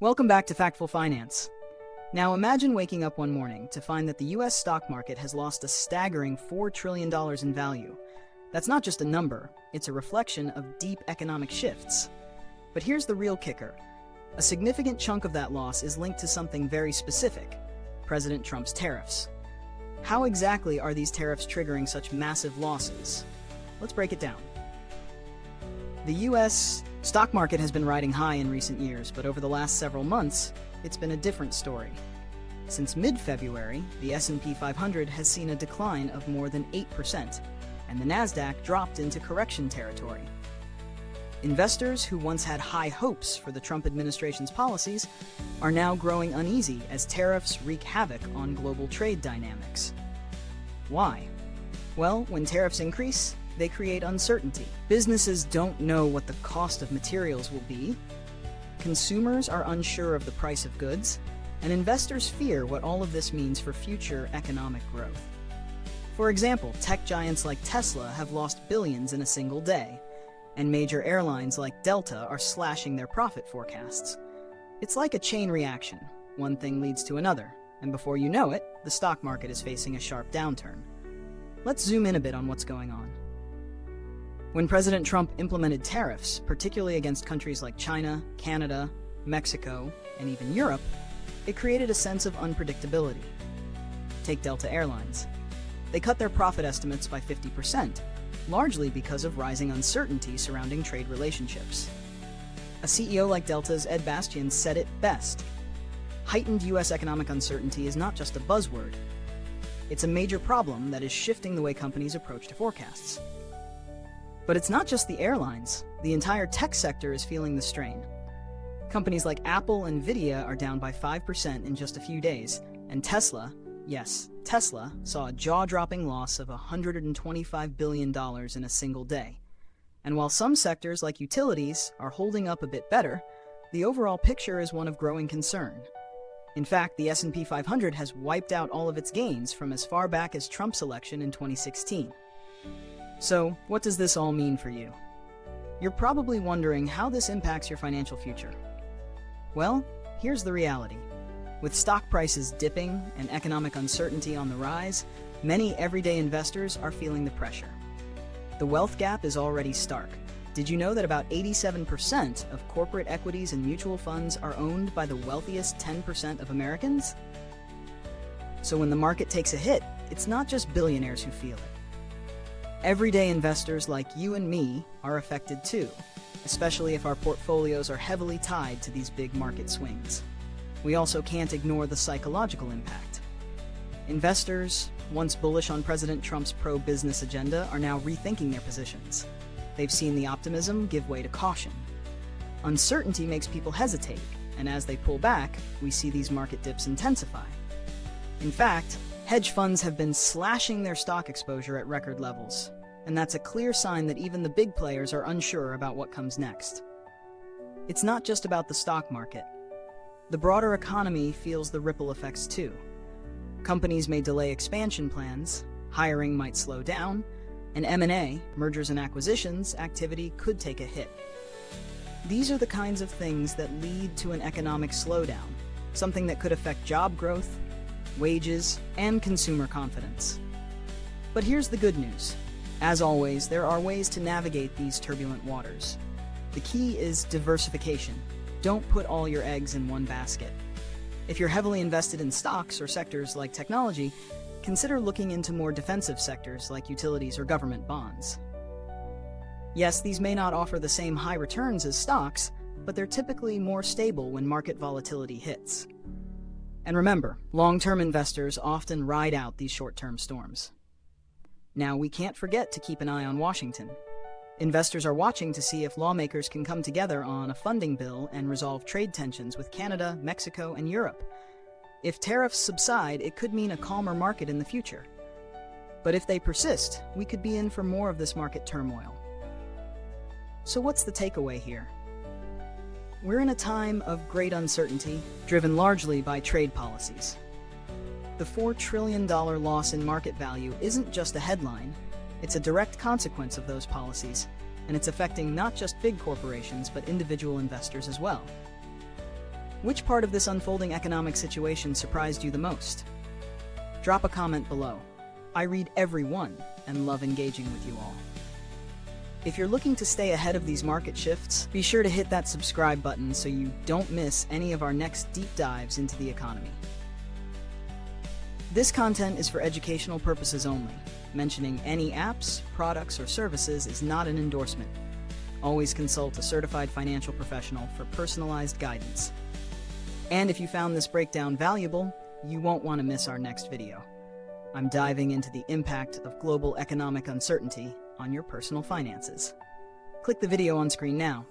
Welcome back to Factful Finance. Now imagine waking up one morning to find that the US stock market has lost a staggering $4 trillion in value. That's not just a number, it's a reflection of deep economic shifts. But here's the real kicker. A significant chunk of that loss is linked to something very specific: President Trump's tariffs. How exactly are these tariffs triggering such massive losses? Let's break it down. The US stock market has been riding high in recent years, but over the last several months, it's been a different story. Since mid-February, the S&P 500 has seen a decline of more than 8%, and the Nasdaq dropped into correction territory. Investors who once had high hopes for the Trump administration's policies are now growing uneasy as tariffs wreak havoc on global trade dynamics. Why? Well, when tariffs increase, they create uncertainty. Businesses don't know what the cost of materials will be, consumers are unsure of the price of goods, and investors fear what all of this means for future economic growth. For example, tech giants like Tesla have lost billions in a single day, and major airlines like Delta are slashing their profit forecasts. It's like a chain reaction. One thing leads to another, and before you know it, the stock market is facing a sharp downturn. Let's zoom in a bit on what's going on. When President Trump implemented tariffs, particularly against countries like China, Canada, Mexico, and even Europe, it created a sense of unpredictability. Take Delta Airlines. They cut their profit estimates by 50%, largely because of rising uncertainty surrounding trade relationships. A CEO like Delta's Ed Bastian said it best: heightened U.S. economic uncertainty is not just a buzzword. It's a major problem that is shifting the way companies approach to forecasts. But it's not just the airlines. The entire tech sector is feeling the strain. Companies like Apple and Nvidia are down by 5% in just a few days, and Tesla, yes, Tesla, saw a jaw-dropping loss of $125 billion in a single day. And while some sectors like utilities are holding up a bit better, the overall picture is one of growing concern. In fact, the S&P 500 has wiped out all of its gains from as far back as Trump's election in 2016. So, what does this all mean for you? You're probably wondering how this impacts your financial future. Well, here's the reality. With stock prices dipping and economic uncertainty on the rise, many everyday investors are feeling the pressure. The wealth gap is already stark. Did you know that about 87% of corporate equities and mutual funds are owned by the wealthiest 10% of Americans? So when the market takes a hit, it's not just billionaires who feel it. Everyday investors like you and me are affected too, especially if our portfolios are heavily tied to these big market swings. We also can't ignore the psychological impact. Investors, once bullish on President Trump's pro-business agenda, are now rethinking their positions. They've seen the optimism give way to caution. Uncertainty makes people hesitate, and as they pull back, we see these market dips intensify. In fact, hedge funds have been slashing their stock exposure at record levels, and that's a clear sign that even the big players are unsure about what comes next. It's not just about the stock market. The broader economy feels the ripple effects too. Companies may delay expansion plans, hiring might slow down, and M&A, mergers and acquisitions, activity could take a hit. These are the kinds of things that lead to an economic slowdown, something that could affect job growth, wages, and consumer confidence. But here's the good news. As always, there are ways to navigate these turbulent waters. The key is diversification. Don't put all your eggs in one basket. If you're heavily invested in stocks or sectors like technology, consider looking into more defensive sectors like utilities or government bonds. Yes, these may not offer the same high returns as stocks, but they're typically more stable when market volatility hits. And remember, long-term investors often ride out these short-term storms. Now, we can't forget to keep an eye on Washington. Investors are watching to see if lawmakers can come together on a funding bill and resolve trade tensions with Canada, Mexico, and Europe. If tariffs subside, it could mean a calmer market in the future. But if they persist, we could be in for more of this market turmoil. So what's the takeaway here? We're in a time of great uncertainty, driven largely by trade policies. The $4 trillion loss in market value isn't just a headline, it's a direct consequence of those policies, and it's affecting not just big corporations but individual investors as well. Which part of this unfolding economic situation surprised you the most? Drop a comment below. I read every one and love engaging with you all. If you're looking to stay ahead of these market shifts, be sure to hit that subscribe button so you don't miss any of our next deep dives into the economy. This content is for educational purposes only. Mentioning any apps, products, or services is not an endorsement. Always consult a certified financial professional for personalized guidance. And if you found this breakdown valuable, you won't want to miss our next video. I'm diving into the impact of global economic uncertainty on your personal finances. Click the video on screen now